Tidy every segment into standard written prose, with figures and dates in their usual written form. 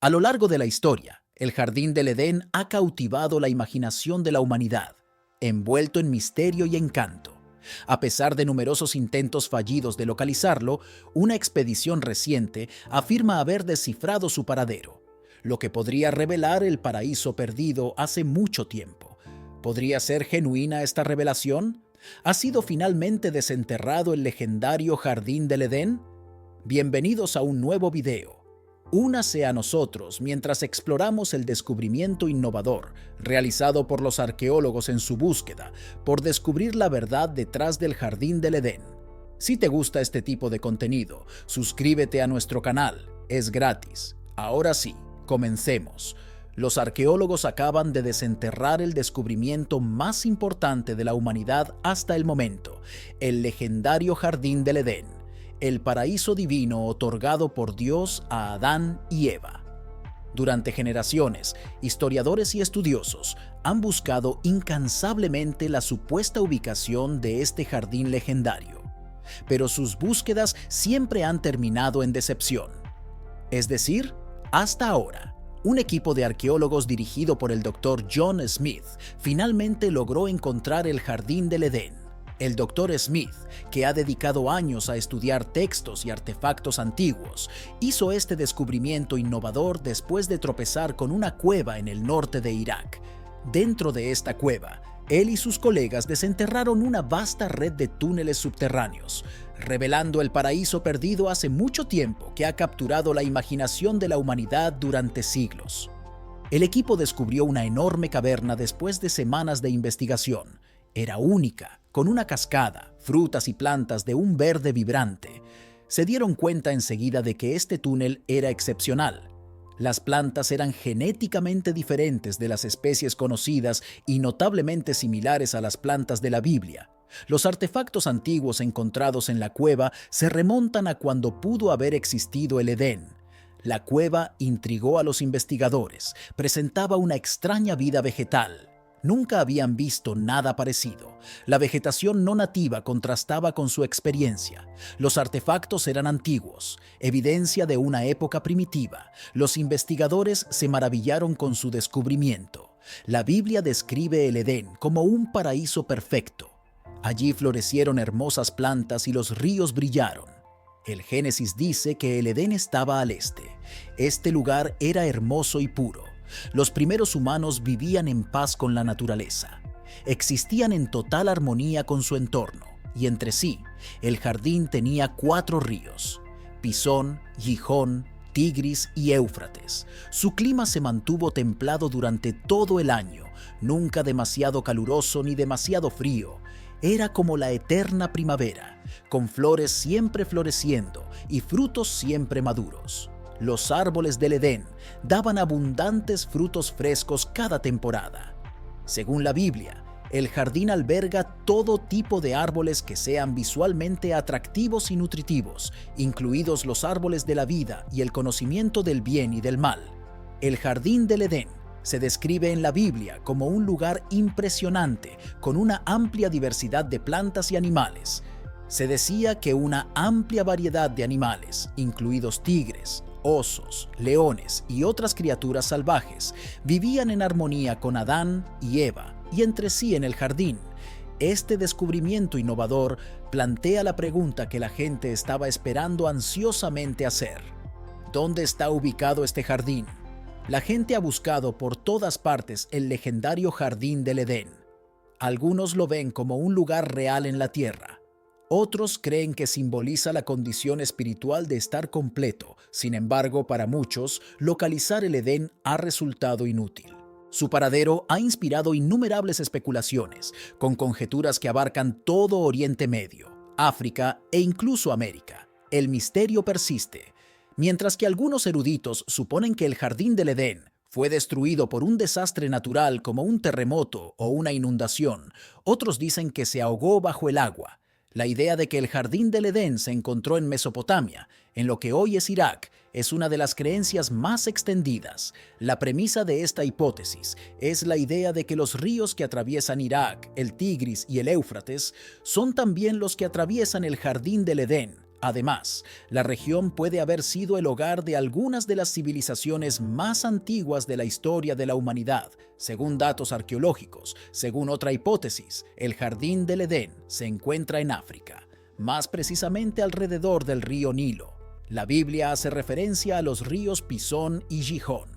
A lo largo de la historia, el Jardín del Edén ha cautivado la imaginación de la humanidad, envuelto en misterio y encanto. A pesar de numerosos intentos fallidos de localizarlo, una expedición reciente afirma haber descifrado su paradero, lo que podría revelar el paraíso perdido hace mucho tiempo. ¿Podría ser genuina esta revelación? ¿Ha sido finalmente desenterrado el legendario Jardín del Edén? Bienvenidos a un nuevo video. Únase a nosotros mientras exploramos el descubrimiento innovador realizado por los arqueólogos en su búsqueda por descubrir la verdad detrás del Jardín del Edén. Si te gusta este tipo de contenido, suscríbete a nuestro canal, es gratis. Ahora sí, comencemos. Los arqueólogos acaban de desenterrar el descubrimiento más importante de la humanidad hasta el momento, el legendario Jardín del Edén, el paraíso divino otorgado por Dios a Adán y Eva. Durante generaciones, historiadores y estudiosos han buscado incansablemente la supuesta ubicación de este jardín legendario, pero sus búsquedas siempre han terminado en decepción. Es decir, hasta ahora, un equipo de arqueólogos dirigido por el Dr. John Smith finalmente logró encontrar el Jardín del Edén. El Dr. Smith, que ha dedicado años a estudiar textos y artefactos antiguos, hizo este descubrimiento innovador después de tropezar con una cueva en el norte de Irak. Dentro de esta cueva, él y sus colegas desenterraron una vasta red de túneles subterráneos, revelando el paraíso perdido hace mucho tiempo que ha capturado la imaginación de la humanidad durante siglos. El equipo descubrió una enorme caverna después de semanas de investigación. Era única, con una cascada, frutas y plantas de un verde vibrante. Se dieron cuenta enseguida de que este túnel era excepcional. Las plantas eran genéticamente diferentes de las especies conocidas y notablemente similares a las plantas de la Biblia. Los artefactos antiguos encontrados en la cueva se remontan a cuando pudo haber existido el Edén. La cueva intrigó a los investigadores, presentaba una extraña vida vegetal. Nunca habían visto nada parecido. La vegetación no nativa contrastaba con su experiencia. Los artefactos eran antiguos, evidencia de una época primitiva. Los investigadores se maravillaron con su descubrimiento. La Biblia describe el Edén como un paraíso perfecto. Allí florecieron hermosas plantas y los ríos brillaron. El Génesis dice que el Edén estaba al este. Este lugar era hermoso y puro. Los primeros humanos vivían en paz con la naturaleza. Existían en total armonía con su entorno y entre sí. El jardín tenía 4 ríos: Pisón, Gijón, Tigris y Éufrates. Su clima se mantuvo templado durante todo el año, nunca demasiado caluroso ni demasiado frío. Era como la eterna primavera, con flores siempre floreciendo y frutos siempre maduros. Los árboles del Edén daban abundantes frutos frescos cada temporada. Según la Biblia, el jardín alberga todo tipo de árboles que sean visualmente atractivos y nutritivos, incluidos los árboles de la vida y el conocimiento del bien y del mal. El Jardín del Edén se describe en la Biblia como un lugar impresionante, con una amplia diversidad de plantas y animales. Se decía que una amplia variedad de animales, incluidos tigres, osos, leones y otras criaturas salvajes, vivían en armonía con Adán y Eva y entre sí en el jardín. Este descubrimiento innovador plantea la pregunta que la gente estaba esperando ansiosamente hacer: ¿dónde está ubicado este jardín? La gente ha buscado por todas partes el legendario Jardín del Edén. Algunos lo ven como un lugar real en la tierra. Otros creen que simboliza la condición espiritual de estar completo. Sin embargo, para muchos, localizar el Edén ha resultado inútil. Su paradero ha inspirado innumerables especulaciones, con conjeturas que abarcan todo Oriente Medio, África e incluso América. El misterio persiste. Mientras que algunos eruditos suponen que el Jardín del Edén fue destruido por un desastre natural como un terremoto o una inundación, otros dicen que se ahogó bajo el agua. La idea de que el Jardín del Edén se encontró en Mesopotamia, en lo que hoy es Irak, es una de las creencias más extendidas. La premisa de esta hipótesis es la idea de que los ríos que atraviesan Irak, el Tigris y el Éufrates, son también los que atraviesan el Jardín del Edén, Además, la región puede haber sido el hogar de algunas de las civilizaciones más antiguas de la historia de la humanidad. Según datos arqueológicos, según otra hipótesis, el Jardín del Edén se encuentra en África, más precisamente alrededor del río Nilo. La Biblia hace referencia a los ríos Pisón y Gijón,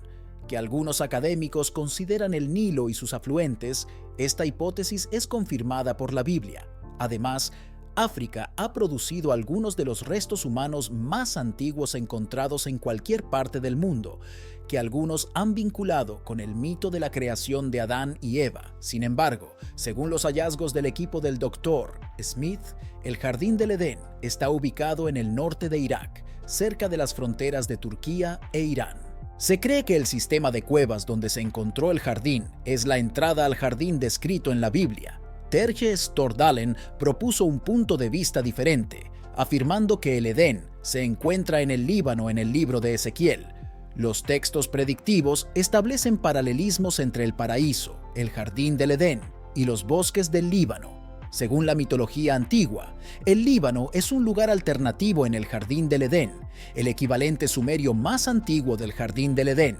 que algunos académicos consideran el Nilo y sus afluentes. Esta hipótesis es confirmada por la Biblia. Además, África ha producido algunos de los restos humanos más antiguos encontrados en cualquier parte del mundo, que algunos han vinculado con el mito de la creación de Adán y Eva. Sin embargo, según los hallazgos del equipo del Dr. Smith, el Jardín del Edén está ubicado en el norte de Irak, cerca de las fronteras de Turquía e Irán. Se cree que el sistema de cuevas donde se encontró el jardín es la entrada al jardín descrito en la Biblia. Terje Stordalen propuso un punto de vista diferente, afirmando que el Edén se encuentra en el Líbano en el libro de Ezequiel. Los textos predictivos establecen paralelismos entre el paraíso, el jardín del Edén y los bosques del Líbano. Según la mitología antigua, el Líbano es un lugar alternativo en el Jardín del Edén. El equivalente sumerio más antiguo del Jardín del Edén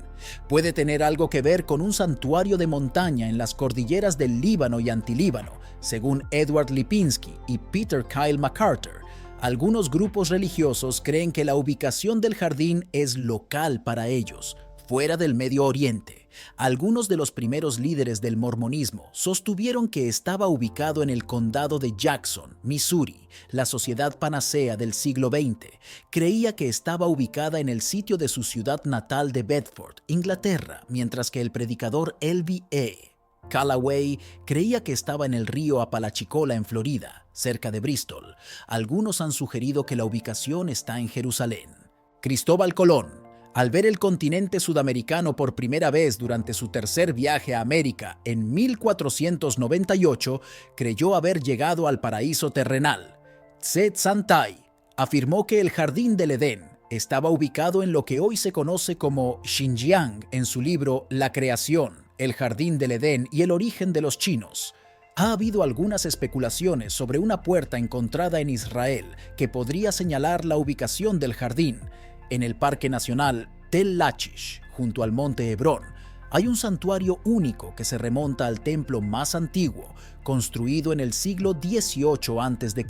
puede tener algo que ver con un santuario de montaña en las cordilleras del Líbano y Antilíbano, según Edward Lipinski y Peter Kyle MacArthur. Algunos grupos religiosos creen que la ubicación del jardín es local para ellos, fuera del Medio Oriente. Algunos de los primeros líderes del mormonismo sostuvieron que estaba ubicado en el condado de Jackson, Missouri. La sociedad panacea del siglo XX creía que estaba ubicada en el sitio de su ciudad natal de Bedford, Inglaterra, mientras que el predicador L.B.A. Callaway creía que estaba en el río Apalachicola en Florida, cerca de Bristol. Algunos han sugerido que la ubicación está en Jerusalén. Cristóbal Colón, al ver el continente sudamericano por primera vez durante su tercer viaje a América en 1498, creyó haber llegado al paraíso terrenal. Tse Santai afirmó que el Jardín del Edén estaba ubicado en lo que hoy se conoce como Xinjiang en su libro La creación, el Jardín del Edén y el origen de los chinos. Ha habido algunas especulaciones sobre una puerta encontrada en Israel que podría señalar la ubicación del jardín. En el Parque Nacional Tel Lachish, junto al monte Hebrón, hay un santuario único que se remonta al templo más antiguo, construido en el siglo XVIII a.C.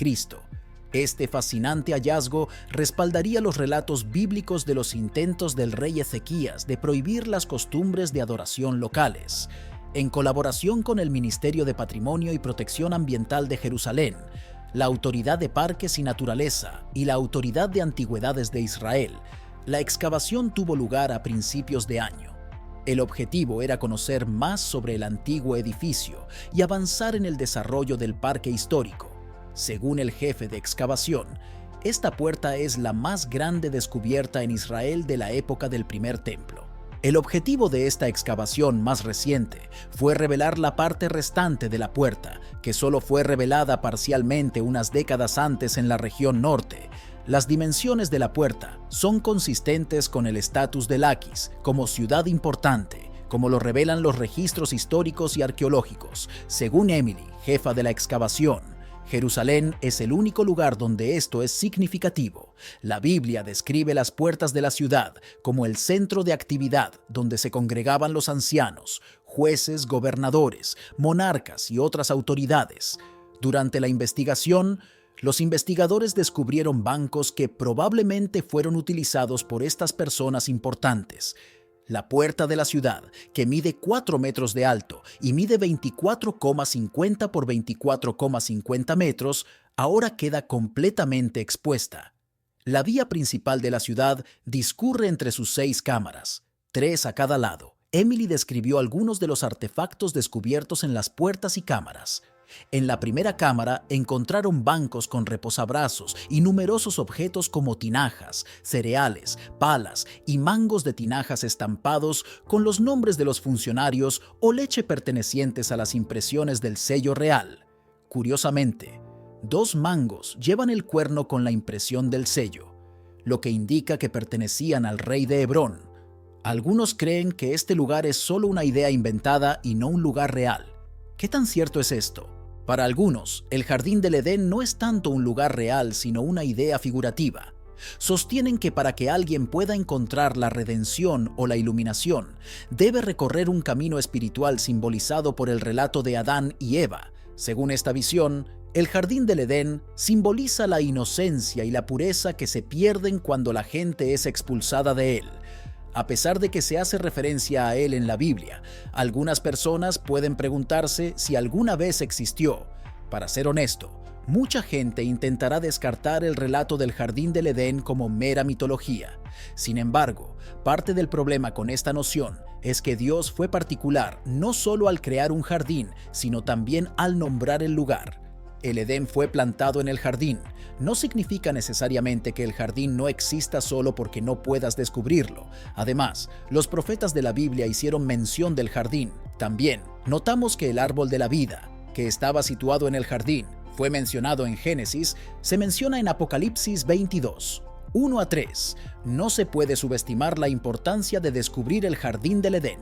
Este fascinante hallazgo respaldaría los relatos bíblicos de los intentos del rey Ezequías de prohibir las costumbres de adoración locales. En colaboración con el Ministerio de Patrimonio y Protección Ambiental de Jerusalén, la Autoridad de Parques y Naturaleza y la Autoridad de Antigüedades de Israel, la excavación tuvo lugar a principios de año. El objetivo era conocer más sobre el antiguo edificio y avanzar en el desarrollo del parque histórico. Según el jefe de excavación, esta puerta es la más grande descubierta en Israel de la época del primer templo. El objetivo de esta excavación más reciente fue revelar la parte restante de la puerta, que solo fue revelada parcialmente unas décadas antes en la región norte. Las dimensiones de la puerta son consistentes con el estatus de Laquis como ciudad importante, como lo revelan los registros históricos y arqueológicos. Según Emily, jefa de la excavación, Jerusalén es el único lugar donde esto es significativo. La Biblia describe las puertas de la ciudad como el centro de actividad donde se congregaban los ancianos, jueces, gobernadores, monarcas y otras autoridades. Durante la investigación, los investigadores descubrieron bancos que probablemente fueron utilizados por estas personas importantes. La puerta de la ciudad, que mide 4 metros de alto y mide 24,50 por 24,50 metros, ahora queda completamente expuesta. La vía principal de la ciudad discurre entre sus 6 cámaras, 3 a cada lado. Emily describió algunos de los artefactos descubiertos en las puertas y cámaras. En la primera cámara encontraron bancos con reposabrazos y numerosos objetos como tinajas, cereales, palas y mangos de tinajas estampados con los nombres de los funcionarios o leche pertenecientes a las impresiones del sello real. Curiosamente, 2 mangos llevan el cuerno con la impresión del sello, lo que indica que pertenecían al rey de Hebrón. Algunos creen que este lugar es solo una idea inventada y no un lugar real. ¿Qué tan cierto es esto? Para algunos, el jardín del Edén no es tanto un lugar real, sino una idea figurativa. Sostienen que para que alguien pueda encontrar la redención o la iluminación, debe recorrer un camino espiritual simbolizado por el relato de Adán y Eva. Según esta visión, el jardín del Edén simboliza la inocencia y la pureza que se pierden cuando la gente es expulsada de él. A pesar de que se hace referencia a él en la Biblia, algunas personas pueden preguntarse si alguna vez existió. Para ser honesto, mucha gente intentará descartar el relato del jardín del Edén como mera mitología. Sin embargo, parte del problema con esta noción es que Dios fue particular no solo al crear un jardín, sino también al nombrar el lugar. El Edén fue plantado en el jardín. No significa necesariamente que el jardín no exista solo porque no puedas descubrirlo. Además, los profetas de la Biblia hicieron mención del jardín. También, notamos que el árbol de la vida, que estaba situado en el jardín, fue mencionado en Génesis, se menciona en Apocalipsis 22, 1 a 3. No se puede subestimar la importancia de descubrir el jardín del Edén.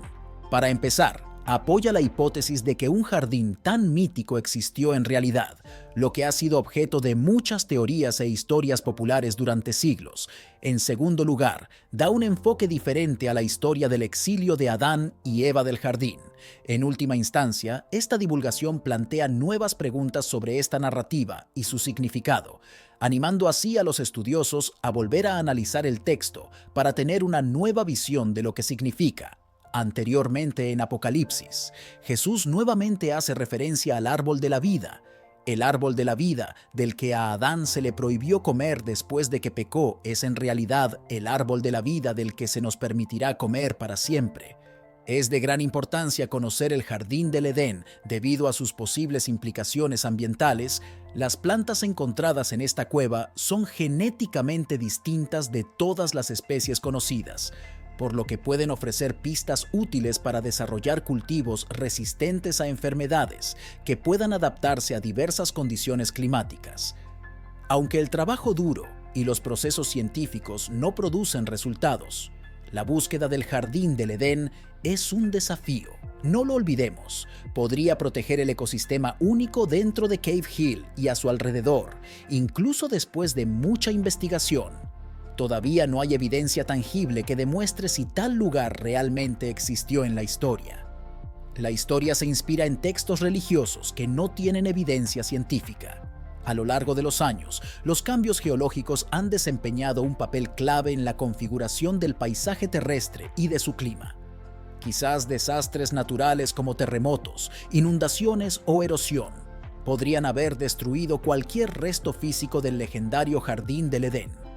Para empezar, apoya la hipótesis de que un jardín tan mítico existió en realidad, lo que ha sido objeto de muchas teorías e historias populares durante siglos. En segundo lugar, da un enfoque diferente a la historia del exilio de Adán y Eva del jardín. En última instancia, esta divulgación plantea nuevas preguntas sobre esta narrativa y su significado, animando así a los estudiosos a volver a analizar el texto para tener una nueva visión de lo que significa. Anteriormente en Apocalipsis, Jesús nuevamente hace referencia al árbol de la vida. El árbol de la vida del que a Adán se le prohibió comer después de que pecó es en realidad el árbol de la vida del que se nos permitirá comer para siempre. Es de gran importancia conocer el jardín del Edén debido a sus posibles implicaciones ambientales. Las plantas encontradas en esta cueva son genéticamente distintas de todas las especies conocidas, por lo que pueden ofrecer pistas útiles para desarrollar cultivos resistentes a enfermedades que puedan adaptarse a diversas condiciones climáticas. Aunque el trabajo duro y los procesos científicos no producen resultados, la búsqueda del jardín del Edén es un desafío. No lo olvidemos, podría proteger el ecosistema único dentro de Cave Hill y a su alrededor, incluso después de mucha investigación. Todavía no hay evidencia tangible que demuestre si tal lugar realmente existió en la historia. La historia se inspira en textos religiosos que no tienen evidencia científica. A lo largo de los años, los cambios geológicos han desempeñado un papel clave en la configuración del paisaje terrestre y de su clima. Quizás desastres naturales como terremotos, inundaciones o erosión podrían haber destruido cualquier resto físico del legendario jardín del Edén.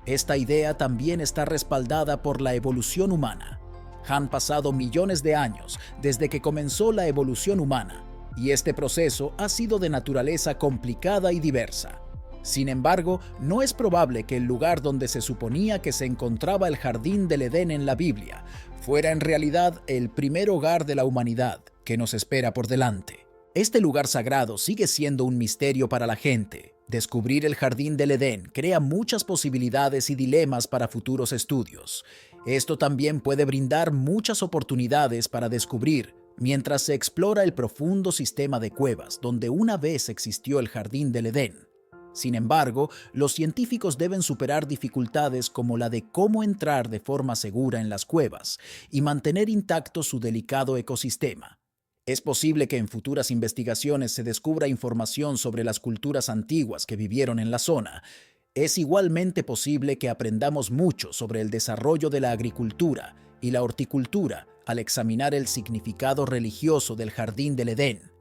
Esta idea también está respaldada por la evolución humana. Han pasado millones de años desde que comenzó la evolución humana, y este proceso ha sido de naturaleza complicada y diversa. Sin embargo, no es probable que el lugar donde se suponía que se encontraba el jardín del Edén en la Biblia fuera en realidad el primer hogar de la humanidad que nos espera por delante. Este lugar sagrado sigue siendo un misterio para la gente. Descubrir el jardín del Edén crea muchas posibilidades y dilemas para futuros estudios. Esto también puede brindar muchas oportunidades para descubrir mientras se explora el profundo sistema de cuevas donde una vez existió el jardín del Edén. Sin embargo, los científicos deben superar dificultades como la de cómo entrar de forma segura en las cuevas y mantener intacto su delicado ecosistema. Es posible que en futuras investigaciones se descubra información sobre las culturas antiguas que vivieron en la zona. Es igualmente posible que aprendamos mucho sobre el desarrollo de la agricultura y la horticultura al examinar el significado religioso del jardín del Edén.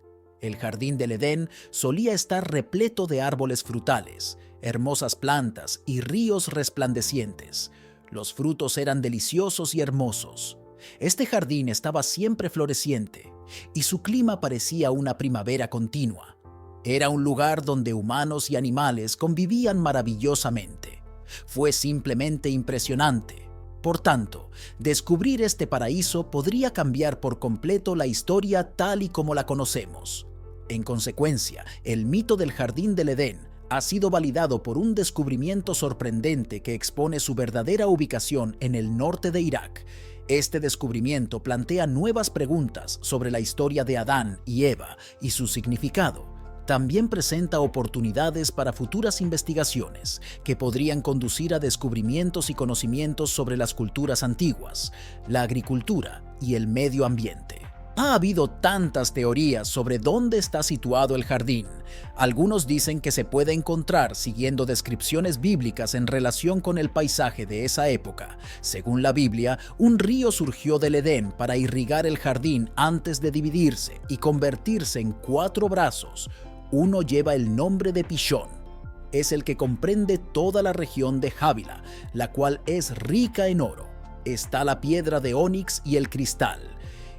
El jardín del Edén solía estar repleto de árboles frutales, hermosas plantas y ríos resplandecientes. Los frutos eran deliciosos y hermosos. Este jardín estaba siempre floreciente y su clima parecía una primavera continua. Era un lugar donde humanos y animales convivían maravillosamente. Fue simplemente impresionante. Por tanto, descubrir este paraíso podría cambiar por completo la historia tal y como la conocemos. En consecuencia, el mito del jardín del Edén ha sido validado por un descubrimiento sorprendente que expone su verdadera ubicación en el norte de Irak. Este descubrimiento plantea nuevas preguntas sobre la historia de Adán y Eva y su significado. también presenta oportunidades para futuras investigaciones que podrían conducir a descubrimientos y conocimientos sobre las culturas antiguas, la agricultura y el medio ambiente. Ha habido tantas teorías sobre dónde está situado el jardín. Algunos dicen que se puede encontrar siguiendo descripciones bíblicas en relación con el paisaje de esa época. Según la Biblia, un río surgió del Edén para irrigar el jardín antes de dividirse y convertirse en 4 brazos. Uno lleva el nombre de Pishón. Es el que comprende toda la región de Havilah, la cual es rica en oro. Está la piedra de ónix y el cristal.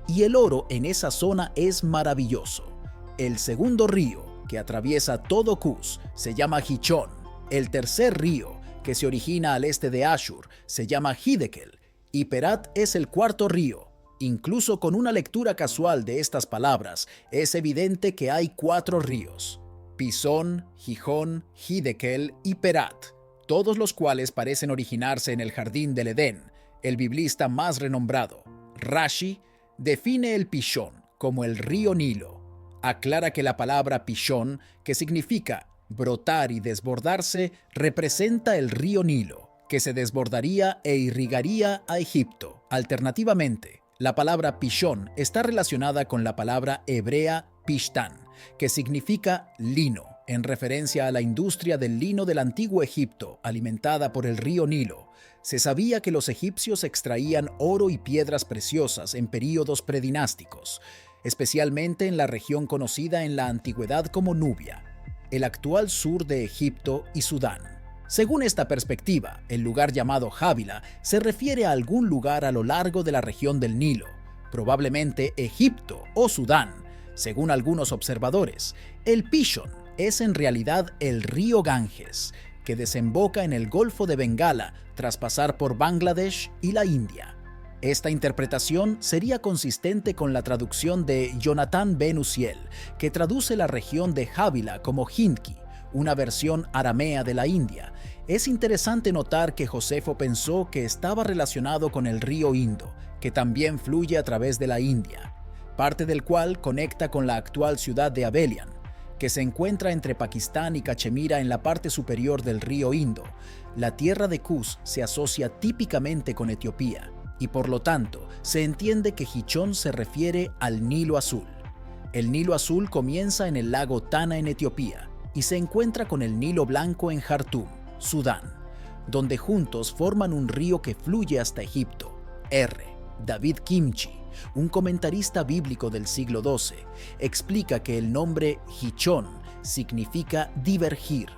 Y el oro en esa zona es maravilloso. El segundo río, que atraviesa todo Cus, se llama Gichón. El tercer río, que se origina al este de Ashur, se llama Hiddekel. Y Perat es el cuarto río. Incluso con una lectura casual de estas palabras, es evidente que hay 4 ríos: Pisón, Gijón, Hiddekel y Perat, todos los cuales parecen originarse en el jardín del Edén. El biblista más renombrado, Rashi, define el Pishón como el río Nilo. Aclara que la palabra Pishón, que significa brotar y desbordarse, representa el río Nilo, que se desbordaría e irrigaría a Egipto. Alternativamente, la palabra Pishón está relacionada con la palabra hebrea Pishtán, que significa lino, en referencia a la industria del lino del antiguo Egipto, alimentada por el río Nilo. Se sabía que los egipcios extraían oro y piedras preciosas en períodos predinásticos, especialmente en la región conocida en la antigüedad como Nubia, el actual sur de Egipto y Sudán. Según esta perspectiva, el lugar llamado Havilah se refiere a algún lugar a lo largo de la región del Nilo, probablemente Egipto o Sudán. Según algunos observadores, el Pishón es en realidad el río Ganges, que desemboca en el Golfo de Bengala tras pasar por Bangladesh y la India. Esta interpretación sería consistente con la traducción de Jonathan Ben Uziel, que traduce la región de Havilah como Hindki, una versión aramea de la India. Es interesante notar que Josefo pensó que estaba relacionado con el río Indo, que también fluye a través de la India, parte del cual conecta con la actual ciudad de Abelian, que se encuentra entre Pakistán y Cachemira en la parte superior del río Indo. La tierra de Cus se asocia típicamente con Etiopía, y por lo tanto se entiende que Gichón se refiere al Nilo Azul. El Nilo Azul comienza en el lago Tana en Etiopía y se encuentra con el Nilo Blanco en Jartum, Sudán, donde juntos forman un río que fluye hasta Egipto. David Kimchi, un comentarista bíblico del siglo XII, explica que el nombre Gichón significa divergir,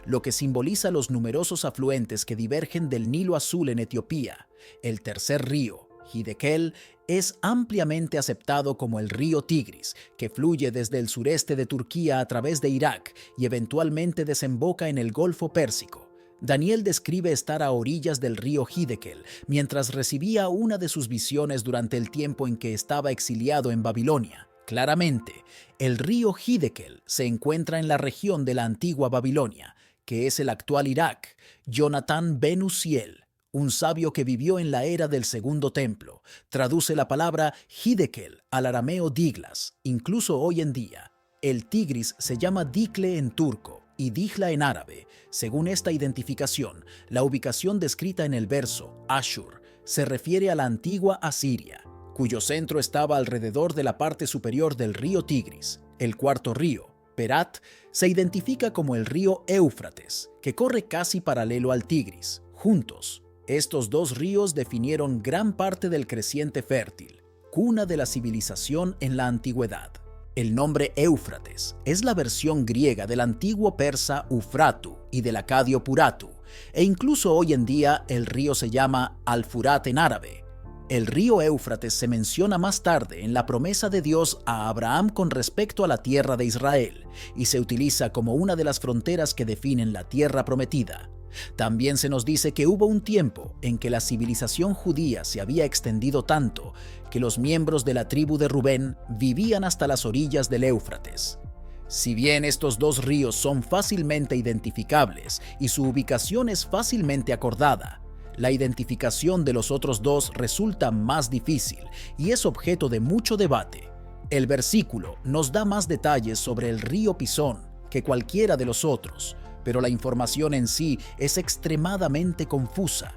lo que simboliza los numerosos afluentes que divergen del Nilo Azul en Etiopía. El tercer río, Hiddekel, es ampliamente aceptado como el río Tigris, que fluye desde el sureste de Turquía a través de Irak y eventualmente desemboca en el Golfo Pérsico. Daniel describe estar a orillas del río Hiddekel mientras recibía una de sus visiones durante el tiempo en que estaba exiliado en Babilonia. Claramente, el río Hiddekel se encuentra en la región de la antigua Babilonia, que es el actual Irak. Jonathan Ben Uziel, un sabio que vivió en la era del Segundo Templo, traduce la palabra Hiddekel al arameo Diglas. Incluso hoy en día, el Tigris se llama Dikle en turco y Dijla en árabe. Según esta identificación, la ubicación descrita en el verso, Ashur, se refiere a la antigua Asiria, cuyo centro estaba alrededor de la parte superior del río Tigris. El cuarto río, Perat, se identifica como el río Éufrates, que corre casi paralelo al Tigris. Juntos, estos dos ríos definieron gran parte del creciente fértil, cuna de la civilización en la antigüedad. El nombre Éufrates es la versión griega del antiguo persa Ufratu y del acadio Puratu, e incluso hoy en día el río se llama Al-Furat en árabe. El río Éufrates se menciona más tarde en la promesa de Dios a Abraham con respecto a la tierra de Israel, y se utiliza como una de las fronteras que definen la tierra prometida. También se nos dice que hubo un tiempo en que la civilización judía se había extendido tanto que los miembros de la tribu de Rubén vivían hasta las orillas del Éufrates. Si bien estos dos ríos son fácilmente identificables y su ubicación es fácilmente acordada, la identificación de los otros dos resulta más difícil y es objeto de mucho debate. El versículo nos da más detalles sobre el río Pisón que cualquiera de los otros, pero la información en sí es extremadamente confusa.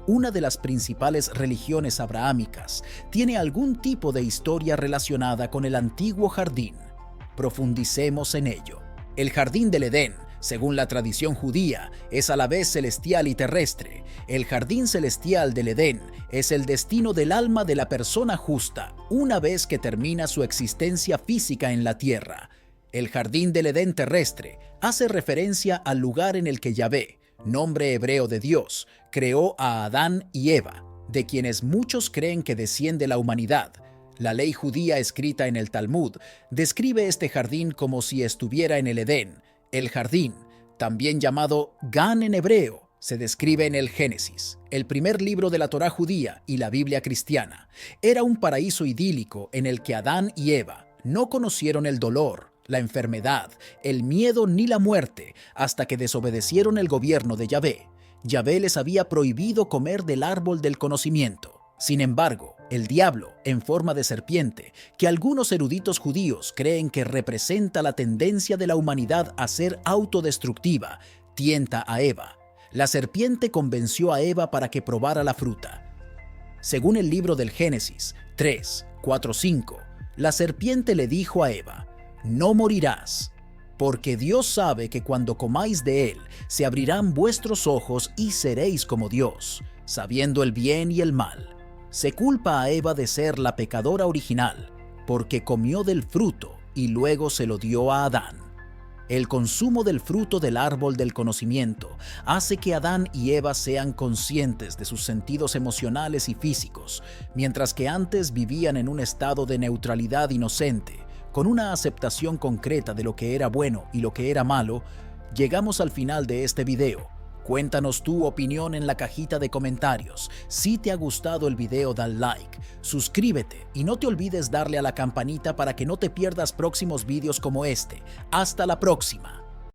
Una de las principales religiones abrahámicas tiene algún tipo de historia relacionada con el antiguo jardín. Profundicemos en ello. El jardín del Edén, según la tradición judía, es a la vez celestial y terrestre. El jardín celestial del Edén es el destino del alma de la persona justa una vez que termina su existencia física en la tierra. El jardín del Edén terrestre hace referencia al lugar en el que Yahvé, nombre hebreo de Dios, creó a Adán y Eva, de quienes muchos creen que desciende la humanidad. La ley judía escrita en el Talmud describe este jardín como si estuviera en el Edén. El jardín, también llamado Gan en hebreo, se describe en el Génesis, el primer libro de la Torá judía y la Biblia cristiana. Era un paraíso idílico en el que Adán y Eva no conocieron el dolor, la enfermedad, el miedo ni la muerte hasta que desobedecieron el gobierno de Yahvé. Yahvé les había prohibido comer del árbol del conocimiento. Sin embargo, el diablo, en forma de serpiente, que algunos eruditos judíos creen que representa la tendencia de la humanidad a ser autodestructiva, tienta a Eva. La serpiente convenció a Eva para que probara la fruta. Según el libro del Génesis 3, 4, 5, la serpiente le dijo a Eva: «No morirás, porque Dios sabe que cuando comáis de él, se abrirán vuestros ojos y seréis como Dios, sabiendo el bien y el mal». Se culpa a Eva de ser la pecadora original, porque comió del fruto y luego se lo dio a Adán. El consumo del fruto del árbol del conocimiento hace que Adán y Eva sean conscientes de sus sentidos emocionales y físicos, mientras que antes vivían en un estado de neutralidad inocente, con una aceptación concreta de lo que era bueno y lo que era malo. Llegamos al final de este video. Cuéntanos tu opinión en la cajita de comentarios. Si te ha gustado el video, dale like, suscríbete y no te olvides darle a la campanita para que no te pierdas próximos videos como este. Hasta la próxima.